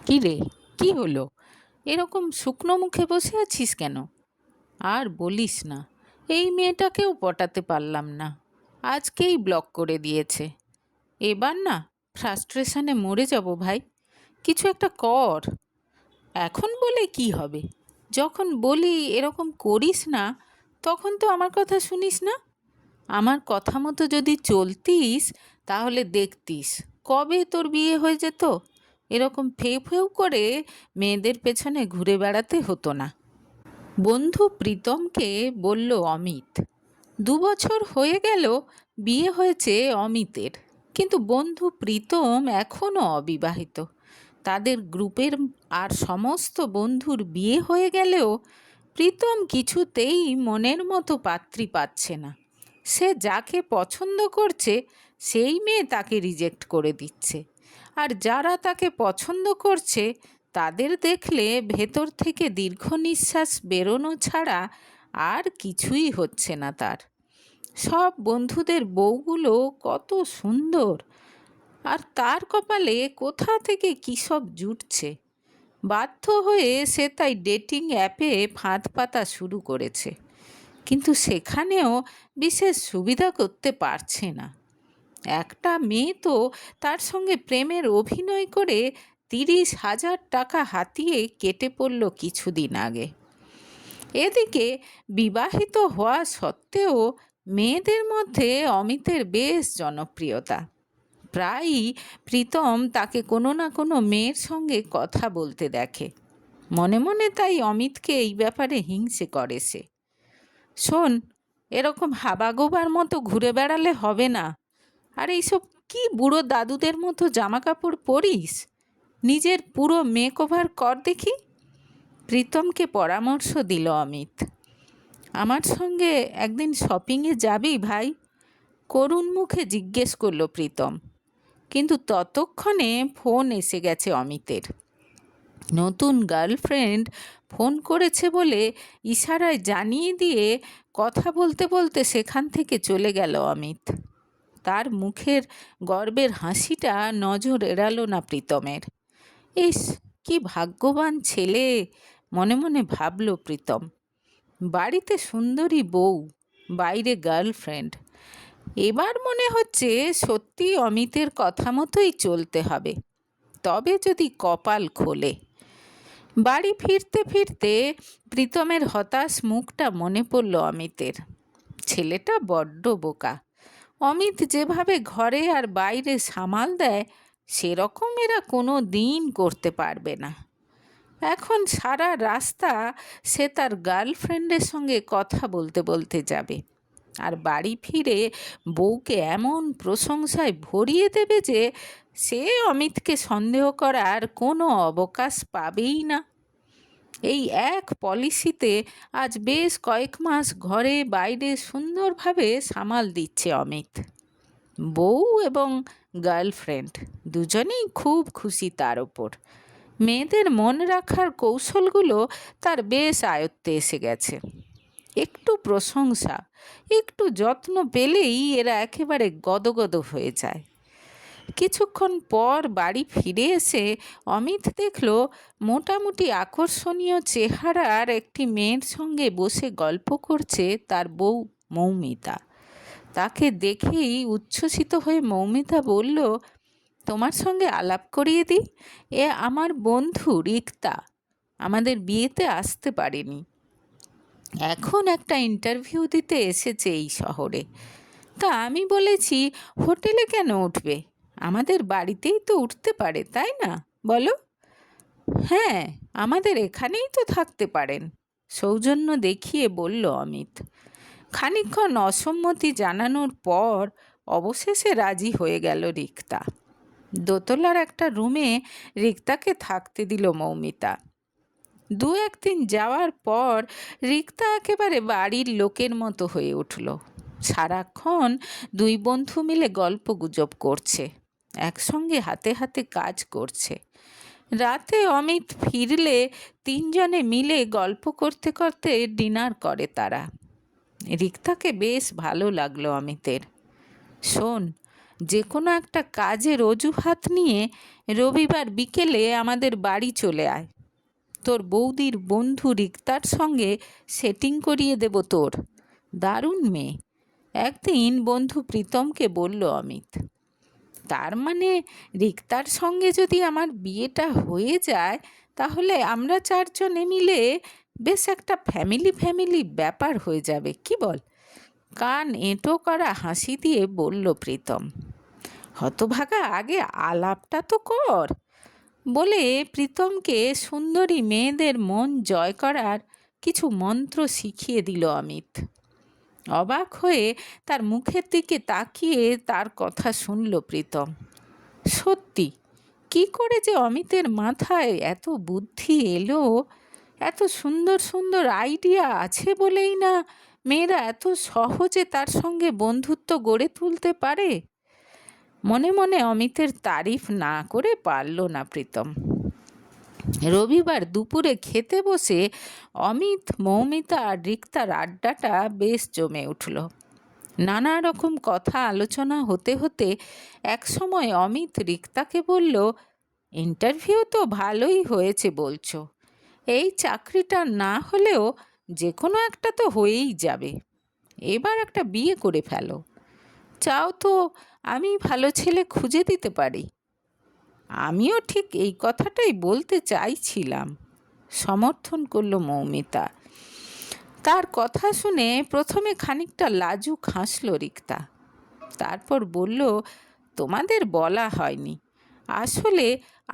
কি রে, কি হলো? এরকম শুকনো মুখে বসে আছিস কেন? আর বলিস না, এই মেয়েটাকেও পটাতে পারলাম না, আজকেই ব্লক করে দিয়েছে। এবার না ফ্রাস্ট্রেশনে মরে যাব ভাই। কিছু একটা কর। এখন বলে কি হবে? যখন বলি এরকম করিস না, তখন তো আমার কথা শুনিস না। আমার কথা মতো যদি চলতিস তাহলে দেখতিস কবে তোর বিয়ে হয়ে যেত। এরকম ফেউ ফেউ করে মেয়েদের পেছনে ঘুরে বেড়াতে হতো না। বন্ধু প্রীতমকে বলল অমিত। 2 বছর হয়ে গেল বিয়ে হয়েছে অমিতের, কিন্তু বন্ধু প্রীতম এখনও অবিবাহিত। তাদের গ্রুপের আর সমস্ত বন্ধুর বিয়ে হয়ে গেলেও প্রীতম কিছুতেই মনের মতো পাত্রী পাচ্ছে না। সে যাকে পছন্দ করছে সেই মেয়ে তাকে রিজেক্ট করে দিচ্ছে, আর যারা তাকে পছন্দ করছে তাদের দেখলে ভেতর থেকে দীর্ঘ নিঃশ্বাস বেরোনো ছাড়া আর কিছুই হচ্ছে না তার। সব বন্ধুদের বউগুলো কত সুন্দর, আর তার কপালে কোথা থেকে কী সব জুটছে। বাধ্য হয়ে সে তাই ডেটিং অ্যাপে ফাঁদ পাতা শুরু করেছে, কিন্তু সেখানেও বিশেষ সুবিধা করতে পারছে না। একটা মেয়ে তো তার সঙ্গে প্রেমের অভিনয় করে 30,000 টাকা হাতিয়ে কেটে পড়ল কিছুদিন আগে। এদিকে বিবাহিত হওয়া সত্ত্বেও মেয়েদের মধ্যে অমিতের বেশ জনপ্রিয়তা। প্রায়ই প্রীতম তাকে কোনো না কোনো মেয়ের সঙ্গে কথা বলতে দেখে। মনে মনে তাই অমিতকে এই ব্যাপারে হিংসে করে সে। শোন, এরকম হাবাগোবার মতো ঘুরে বেড়ালে হবে না। আর এইসব কি বুড়ো দাদুদের মতো জামা কাপড় পরিস? নিজের পুরো মেক ওভার কর দেখি। প্রীতমকে পরামর্শ দিল অমিত। আমার সঙ্গে একদিন শপিংয়ে যাবি ভাই? করুণ মুখে জিজ্ঞেস করলো প্রীতম। কিন্তু ততক্ষণে ফোন এসে গেছে অমিতের। নতুন গার্লফ্রেন্ড ফোন করেছে বলে ইশারায় জানিয়ে দিয়ে কথা বলতে বলতে সেখান থেকে চলে গেল অমিত। তার মুখের গর্বের হাসিটা নজর এড়ালো না প্রীতমের। ইস, কি ভাগ্যবান ছেলে, মনে মনে ভাবল প্রীতম। বাড়িতে সুন্দরী বউ, বাইরে গার্লফ্রেন্ড। এবার মনে হচ্ছে সত্যি অমিতের কথা মতোই চলতে হবে, তবে যদি কপাল খোলে। বাড়ি ফিরতে ফিরতে প্রীতমের হতাশ মুখটা মনে পড়ল অমিতের। ছেলেটা বড্ড বোকা। অমিত যেভাবে ঘরে আর বাইরে সামাল দেয় সেরকম এরা কোনো দিন করতে পারবে না। এখন সারা রাস্তা সে তার গার্লফ্রেন্ডের সঙ্গে কথা বলতে বলতে যাবে, আর বাড়ি ফিরে বউকে এমন প্রশংসায় ভরিয়ে দেবে যে সে অমিতকে সন্দেহ করার কোনো অবকাশ পাবেই না। এই এক পলিসিতে আজ বেশ কয়েক মাস ঘরে বাইরে সুন্দরভাবে সামাল দিচ্ছে অমিত। বউ এবং গার্লফ্রেন্ড দুজনেই খুব খুশি তার ওপর। মেয়েদের মন রাখার কৌশলগুলো তার বেশ আয়ত্তে এসে গেছে। একটু প্রশংসা, একটু যত্ন পেলেই এরা একেবারে গদগদ হয়ে যায়। কিছুক্ষণ পর বাড়ি ফিরে এসে অমিত দেখল মোটামুটি আকর্ষণীয় চেহারার একটি মেয়ের সঙ্গে বসে গল্প করছে তার বউ মৌমিতা। তাকে দেখেই উচ্ছ্বসিত হয়ে মৌমিতা বলল, তোমার সঙ্গে আলাপ করিয়ে দিই, এ আমার বন্ধু রিক্তা, আমাদের বিয়েতে আসতে পারেনি, এখন একটা ইন্টারভিউ দিতে এসেছে এই শহরে। তা আমি বলেছি হোটেলে কেন উঠবে, আমাদের বাড়িতেই তো উঠতে পারে, তাই না বলো? হ্যাঁ, আমাদের এখানেই তো থাকতে পারেন, সৌজন্য দেখিয়ে বলল অমিত। খানিকক্ষণ অসম্মতি জানানোর পর অবশেষে রাজি হয়ে গেল রিক্তা। দোতলার একটা রুমে রিক্তাকে থাকতে দিল মৌমিতা। 2-1 দিন যাওয়ার পর রিক্তা একেবারে বাড়ির লোকের মতো হয়ে উঠল। সারাক্ষণ দুই বন্ধু মিলে গল্প গুজব করছে, একসঙ্গে হাতে হাতে কাজ করছে। রাতে অমিত ফিরলে 3জনে মিলে গল্প করতে করতে ডিনার করে তারা। রিক্তাকে বেশ ভালো লাগলো অমিতের। শোন, যে কোনো একটা কাজের অজুহাত নিয়ে রবিবার বিকেলে আমাদের বাড়ি চলে আয়। তোর বৌদির বন্ধু রিক্তার সঙ্গে সেটিং করিয়ে দেব তোর। দারুণ মেয়ে, একদিন বন্ধু প্রীতমকে বলল অমিত। তার মানে রিক্তার সঙ্গে যদি আমার বিয়েটা হয়ে যায় তাহলে আমরা চারজনে মিলে বেশ একটা ফ্যামিলি ফ্যামিলি ব্যাপার হয়ে যাবে, কি বল? কান এঁটো করা হাসি দিয়ে বলল প্রীতম। হতভাগা, আগে আলাপটা তো কর, বলে প্রীতমকে সুন্দরী মেয়েদের মন জয় করার কিছু মন্ত্র শিখিয়ে দিল অমিত। অবাক হয়ে তার মুখের দিকে তাকিয়ে তার কথা শুনল প্রীতম। সত্যি, কি করে যে অমিতের মাথায় এত বুদ্ধি এলো, এত সুন্দর সুন্দর আইডিয়া আছে বলেই না মেয়েরা এত সহজে তার সঙ্গে বন্ধুত্ব গড়ে তুলতে পারে। মনে মনে অমিতের তারিফ না করে পারল না প্রীতম। রবিবার দুপুরে খেতে বসে অমিত, মৌমিতা আর রিক্তার আড্ডাটা বেশ জমে উঠল। নানা রকম কথা আলোচনা হতে হতে একসময় অমিত রিক্তাকে বলল, ইন্টারভিউ তো ভালোই হয়েছে বলছো, এই চাকরিটা না হলেও যে কোনো একটা তো হয়েই যাবে। এবার একটা বিয়ে করে ফেলো, চাও তো আমি ভালো ছেলে খুঁজে দিতে পারি। আমিও ঠিক এই কথাটাই বলতে চাইছিলাম, সমর্থন করল মৌমিতা। তার কথা শুনে প্রথমে খানিকটা লাজুক হাসল রিক্তা, তারপর বলল, তোমাদের বলা হয়নি, আসলে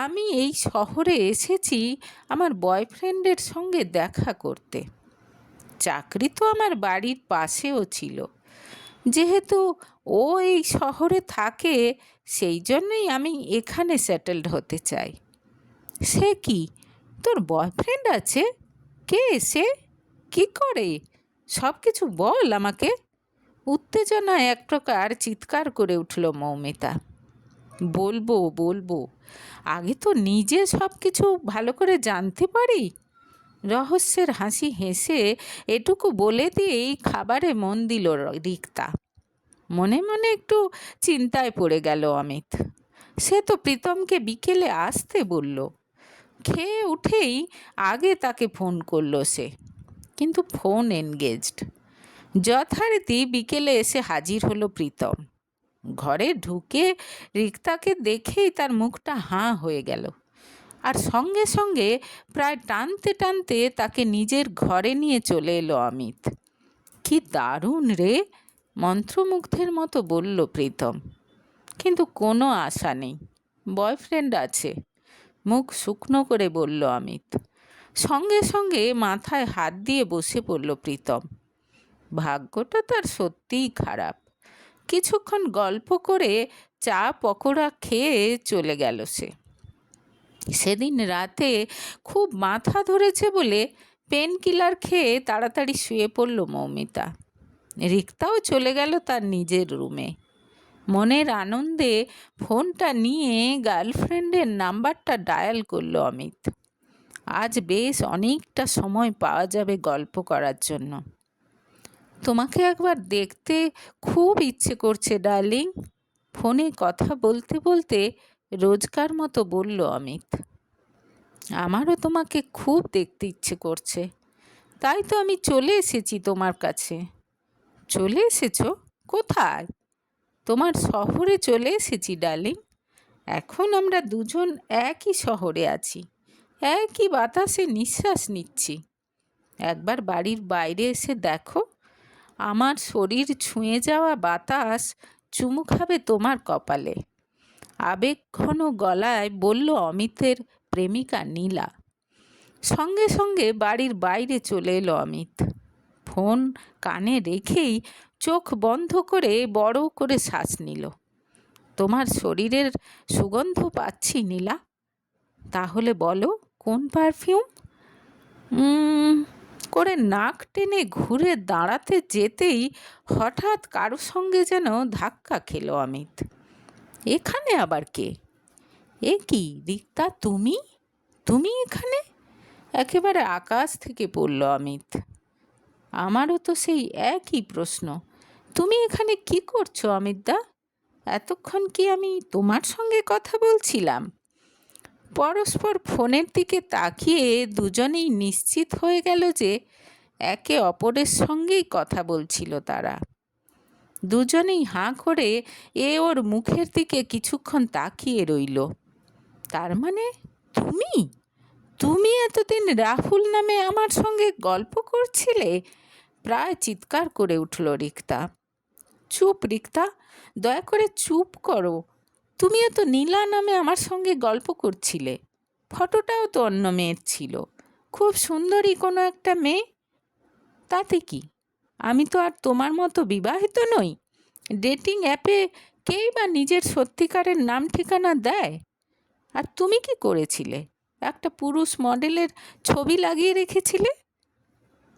আমি এই শহরে এসেছি আমার বয়ফ্রেন্ডের সঙ্গে দেখা করতে। চাকরি তো আমার বাড়ির পাশেও ছিল, যেহেতু ও এই শহরে থাকে সেই জন্যই আমি এখানে সেটেলড হতে চাই। সে কি, তোর বয়ফ্রেন্ড আছে? কে সে? কি করে? সব কিছু বল আমাকে। উত্তেজনায় এক প্রকার চিৎকার করে উঠল মৌমিতা। বলবো বলবো, আগে তো নিজে সব কিছু ভালো করে জানতে পারি। রহস্যের হাসি হেসে এটুকু বলে দিয়েই খাবারে মন দিল রিক্তা। মনে মনে একটু চিন্তায় পড়ে গেল অমিত। সে তো প্রীতমকে বিকেলে আসতে বলল, খেয়ে উঠেই আগে তাকে ফোন করলো সে, কিন্তু ফোন এনগেজড। যথারীতি বিকেলে এসে হাজির হলো প্রীতম। ঘরে ঢুকে রিক্তাকে দেখেই তার মুখটা হাঁ হয়ে গেল, আর সঙ্গে সঙ্গে প্রায় টানতে টানতে তাকে নিজের ঘরে নিয়ে চলে এলো অমিত। কি দারুণ রে, মন্ত্রমুগ্ধের মতো বলল প্রীতম। কিন্তু কোনো আশা নেই, বয়ফ্রেন্ড আছে, মুখ শুকনো করে বলল অমিত। সঙ্গে সঙ্গে মাথায় হাত দিয়ে বসে পড়ল প্রীতম। ভাগ্যটা তার সত্যিই খারাপ। কিছুক্ষণ গল্প করে চা পকোড়া খেয়ে চলে গেল সে। সেদিন রাতে খুব মাথা ধরেছে বলে পেন কিলার খেয়ে তাড়াতাড়ি শুয়ে পড়ল মৌমিতা। রিক্তাও চলে গেল তার নিজের রুমে। মনের আনন্দে ফোনটা নিয়ে গার্লফ্রেন্ডের নাম্বারটা ডায়াল করলো অমিত। আজ বেশ অনেকটা সময় পাওয়া যাবে গল্প করার জন্য। তোমাকে একবার দেখতে খুব ইচ্ছে করছে ডার্লিং, ফোনে কথা বলতে বলতে রোজকার মতো বলল অমিত। আমারও তোমাকে খুব দেখতে ইচ্ছে করছে, তাই তো আমি চলে এসেছি তোমার কাছে। চলে এসেছো? কোথায়? তোমার শহরে চলে এসেছি ডার্লিং। এখন আমরা দুজন একই শহরে আছি, একই বাতাসে নিঃশ্বাস নিচ্ছি। একবার বাড়ির বাইরে এসে দেখো, আমার শরীর ছুঁয়ে যাওয়া বাতাস চুমু খাবে তোমার কপালে। আবেগঘন গলায় বলল অমিতের প্রেমিকা নীলা। সঙ্গে সঙ্গে বাড়ির বাইরে চলে এলো অমিত। ফোন কানে রেখেই চোখ বন্ধ করে বড় করে শ্বাস নিল। তোমার শরীরের সুগন্ধ পাচ্ছি নীলা। তাহলে বলো কোন পারফিউম? করে নাক টেনে ঘুরে দাঁড়াতে যেতেই হঠাৎ কারো সঙ্গে যেন ধাক্কা খেলো অমিত। এখানে আবার কে? এ কি রিক্তা, তুমি? তুমি এখানে? একেবারে আকাশ থেকে পড়ল অমিত। আমারও তো সেই একই প্রশ্ন। তুমি এখানে কি করছো অমিতদা? এতক্ষণ কি আমি তোমার সঙ্গে কথা বলছিলাম? পরস্পর ফোনের দিকে তাকিয়ে দুজনেই নিশ্চিত হয়ে গেল যে একে অপরের সঙ্গেই কথা বলছিল তারা। দুজনেই হাঁ করে ওর মুখের দিকে কিছুক্ষণ তাকিয়ে রইল। তার মানে তুমি তুমি এতদিন রাহুল নামে আমার সঙ্গে গল্প করছিলে? প্রায় চিৎকার করে উঠল রিক্তা। চুপ রিক্তা, দয়া করে চুপ করো। তুমি এত নীলা নামে আমার সঙ্গে গল্প করছিলে। ফটোটাও তো অন্য মেয়ের ছিল, খুব সুন্দরী কোনো একটা মেয়ে। তাতে কি? আমি তো আর তোমার মতো বিবাহিত নই। ডেটিং অ্যাপে কেই বা নিজের সত্যিকারের নাম ঠিকানা দেয়? আর তুমি কি করেছিলে? একটা পুরুষ মডেলের ছবি লাগিয়ে রেখেছিলে।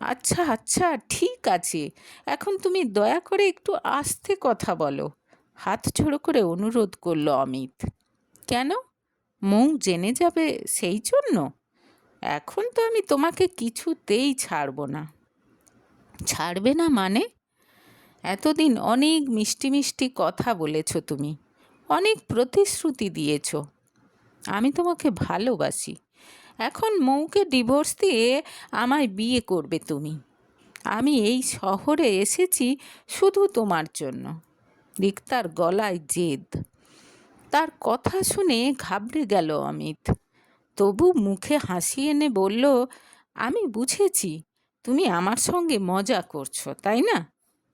আচ্ছা আচ্ছা, ঠিক আছে, এখন তুমি দয়া করে একটু আস্তে কথা বলো, হাত জোড়ো করে অনুরোধ করল অমিত। কেন? মৌ জেনে যাবে সেই জন্য? এখন তো আমি তোমাকে কিছুতেই ছাড়ব না। ছাড়বে না মানে? এতদিন অনেক মিষ্টি মিষ্টি কথা বলেছ তুমি, অনেক প্রতিশ্রুতি দিয়েছ। আমি তোমাকে ভালোবাসি। এখন মৌকে ডিভোর্স দিয়ে আমায় বিয়ে করবে তুমি। আমি এই শহরে এসেছি শুধু তোমার জন্য। রিক্তার গলায় জেদ। তার কথা শুনে ঘাবড়ে গেল অমিত। তবু মুখে হাসি এনে বলল, আমি বুঝেছি তুমি আমার সঙ্গে মজা করছো, তাই না?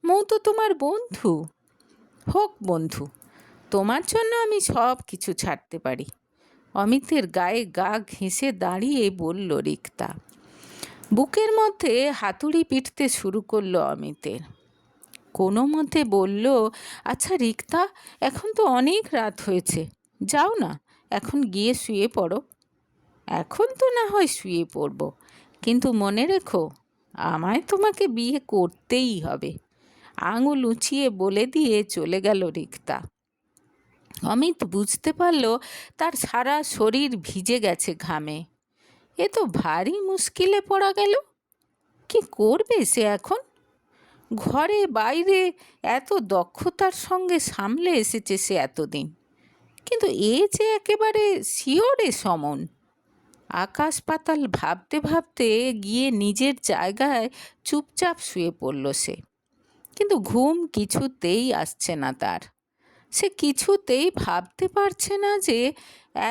মৌ তো তোমার বন্ধু। হোক বন্ধু, তোমার জন্য আমি সব কিছু ছাড়তে পারি। অমিতের গায়ে গা ঘেঁষে দাঁড়িয়ে বলল রিক্তা। বুকের মধ্যে হাতুড়ি পিটতে শুরু করলো অমিতের। কোনো মতে বলল, আচ্ছা রিক্তা, এখন তো অনেক রাত হয়েছে, যাও না, এখন গিয়ে শুয়ে পড়ো। এখন তো না হয় শুয়ে পড়ব, কিন্তু মনে রেখো আমায় তোমাকে বিয়ে করতেই হবে। আঙুল উঁচিয়ে বলে দিয়ে চলে গেল রিক্তা। অমিত বুঝতে পারল তার সারা শরীর ভিজে গেছে ঘামে। এ তো ভারী মুশকিলে পড়া গেল। কি করবে সে এখন? ঘরে বাইরে এত দক্ষতার সঙ্গে সামলে এসেছে সে এতদিন, কিন্তু এ যে একেবারে শিওরে সমন। আকাশ পাতাল ভাবতে ভাবতে গিয়ে নিজের জায়গায় চুপচাপ শুয়ে পড়ল সে। কিন্তু ঘুম কিছুতেই আসছে না তার। সে কিছুতেই ভাবতে পারছে না যে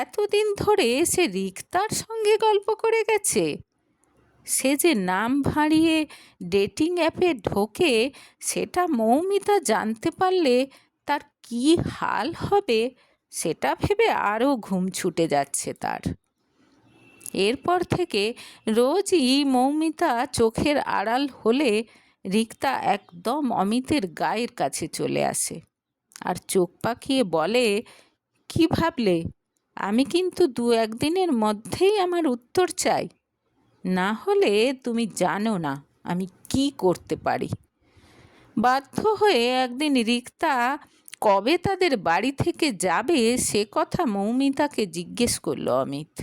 এতদিন ধরে সে রিক্তার সঙ্গে গল্প করে গেছে। সে যে নাম ভাঁড়িয়ে ডেটিং অ্যাপে ঢোকে, সেটা মৌমিতা জানতে পারলে তার কী হাল হবে, সেটা ভেবে আরও ঘুম ছুটে যাচ্ছে তার। এরপর থেকে রোজই মৌমিতা চোখের আড়াল হলে রিক্তা একদম অমিতের গায়ের কাছে চলে আসে আর চোখ পাকিয়ে বলে, কি ভাবলে? আমি কিন্তু 2-1 দিনের মধ্যেই আমার উত্তর চাই, না হলে তুমি জানো না আমি কি করতে পারি। বাধ্য হয়ে একদিন রিক্তা কবে তাদের বাড়ি থেকে যাবে সে কথা মৌমিতাকে জিজ্ঞেস করলো অমিত।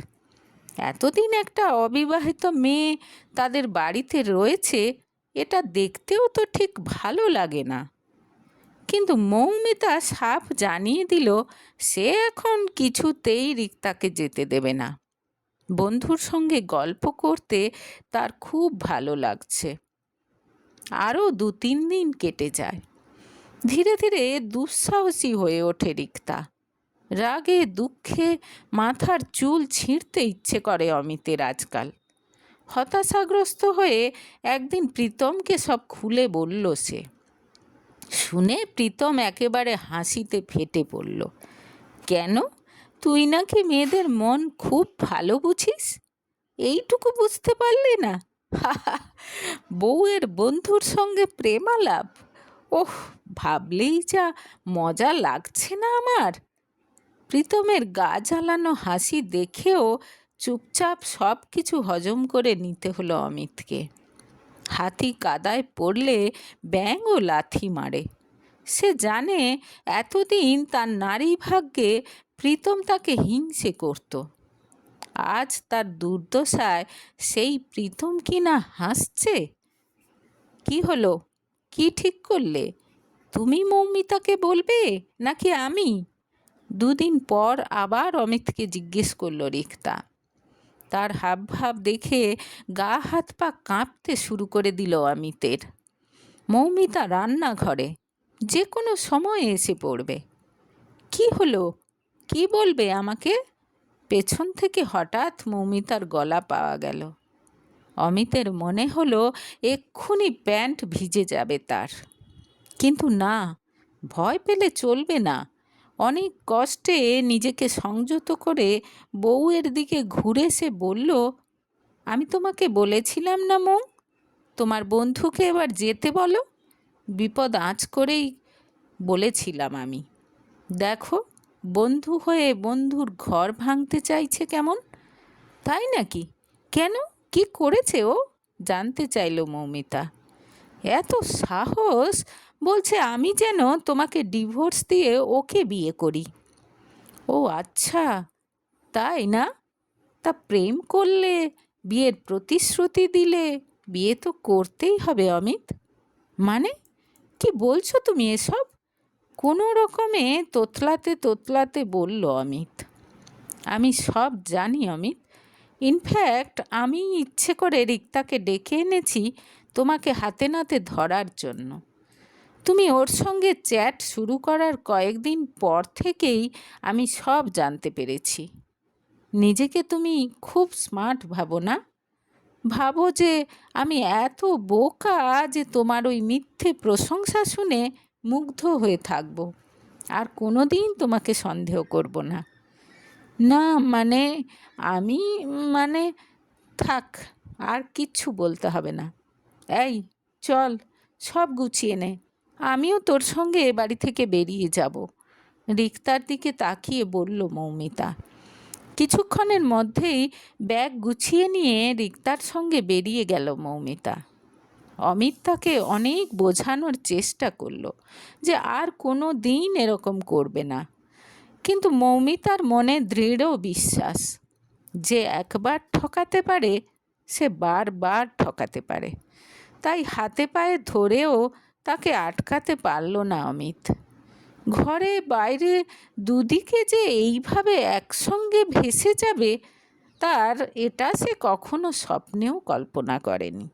এতদিন একটা অবিবাহিত মেয়ে তাদের বাড়িতে রয়েছে, এটা দেখতেও তো ঠিক ভালো লাগে না। কিন্তু মৌমিতা সাফ জানিয়ে দিল সে এখন কিছুতেই রিক্তাকে যেতে দেবে না। বন্ধুর সঙ্গে গল্প করতে তার খুব ভালো লাগছে। আরও 2-3 দিন কেটে যায়। ধীরে ধীরে দুঃসাহসী হয়ে ওঠে রিক্তা। রাগে দুঃখে মাথার চুল ছিঁড়তে ইচ্ছে করে অমিতের আজকাল। হতাশাগ্রস্ত হয়ে একদিন প্রীতমকে সব খুলে বলল সে। শুনে প্রীতম একেবারে হাসিতে ফেটে পড়ল। কেন? তুই নাকি মেয়েদের মন খুব ভালো বুঝিস, এইটুকু বুঝতে পারলি না? বউয়ের বন্ধুর সঙ্গে প্রেমালাপ, ওহ, ভাবলেই যা মজা লাগছে না আমার। প্রীতমের গা জ্বালানো হাসি দেখেও চুপচাপ সব কিছু হজম করে নিতে হলো অমিতকে। হাতি কাদায় পড়লে ব্যাঙও লাথি মারে। সে জানে এতদিন তার নারী ভাগ্যে প্রীতম তাকে হিংসে করত। আজ তার দুর্দশায় সেই প্রীতম কি না হাসছে। কি হলো? কি ঠিক করলে? তুমি মৌমিতাকে বলবে নাকি আমি? দুদিন পর আবার অমিতকে জিজ্ঞেস করল রিক্তা। তার হাবভাব দেখে গা হাত পা কাঁপতে শুরু করে দিল অমিতের। মৌমিতা রান্নাঘরে, যে কোনো সময় এসে পড়বে। কি হলো, কি বলবে আমাকে? পেছন থেকে হঠাৎ মৌমিতার গলা পাওয়া গেল। অমিতের মনে হলো এক্ষুনি প্যান্ট ভিজে যাবে তার। কিন্তু না, ভয় পেলে চলবে না। অনেক কষ্টে নিজেকে সংযত করে বউয়ের দিকে ঘুরে সে বলল, আমি তোমাকে বলেছিলাম না মৌ, তোমার বন্ধুকে এবার যেতে বলো। বিপদ আঁচ করেই বলেছিলাম আমি। দেখো, বন্ধু হয়ে বন্ধুর ঘর ভাঙতে চাইছে কেমন। তাই নাকি? কেন, কি করেছে ও? জানতে চাইল মৌমিতা। এত সাহস, বলছে আমি যেন তোমাকে ডিভোর্স দিয়ে ওকে বিয়ে করি। ও আচ্ছা, তাই না? তা প্রেম করলে, বিয়ের প্রতিশ্রুতি দিলে বিয়ে তো করতেই হবে অমিত। মানে কি বলছো তুমি এসব? কোনো রকমে তোতলাতে তোতলাতে বলল অমিত। আমি সব জানি অমিত। ইনফ্যাক্ট আমি ইচ্ছে করে রিক্তাকে ডেকে এনেছি তোমাকে হাতে নাতে ধরার জন্য। তুমি ওর সঙ্গে চ্যাট শুরু করার কয়েকদিন পর থেকেই আমি সব জানতে পেরেছি। নিজেকে তুমি খুব স্মার্ট ভাবো না? ভাবো যে আমি এত বোকা যে তোমার ওই মিথ্যে প্রশংসা শুনে মুগ্ধ হয়ে থাকবো, আর কোনো দিন তোমাকে সন্দেহ করব না। না মানে, আমি মানে, থাক, আর কিচ্ছু বলতে হবে না। এই চল, সব গুছিয়ে নে, আমিও তোর সঙ্গে বাড়ি থেকে বেরিয়ে যাব। রিক্তার দিকে তাকিয়ে বলল মৌমিতা। কিছুক্ষণের মধ্যেই ব্যাগ গুছিয়ে নিয়ে রিক্তার সঙ্গে বেরিয়ে গেল মৌমিতা। অমিত তাকে অনেক বোঝানোর চেষ্টা করলো যে আর কোনো দিন এরকম করবে না, কিন্তু মৌমিতার মনে দৃঢ় বিশ্বাস যে একবার ঠকাতে পারে সে বারবার ঠকাতে পারে। তাই হাতে পায়ে ধরেও তাকে আটকাতে পারল না অমিত। ঘরে বাইরে দুদিকে যে এইভাবে একসঙ্গে ভেসে যাবে, তার এটা সে কখনো স্বপ্নেও কল্পনা করেনি।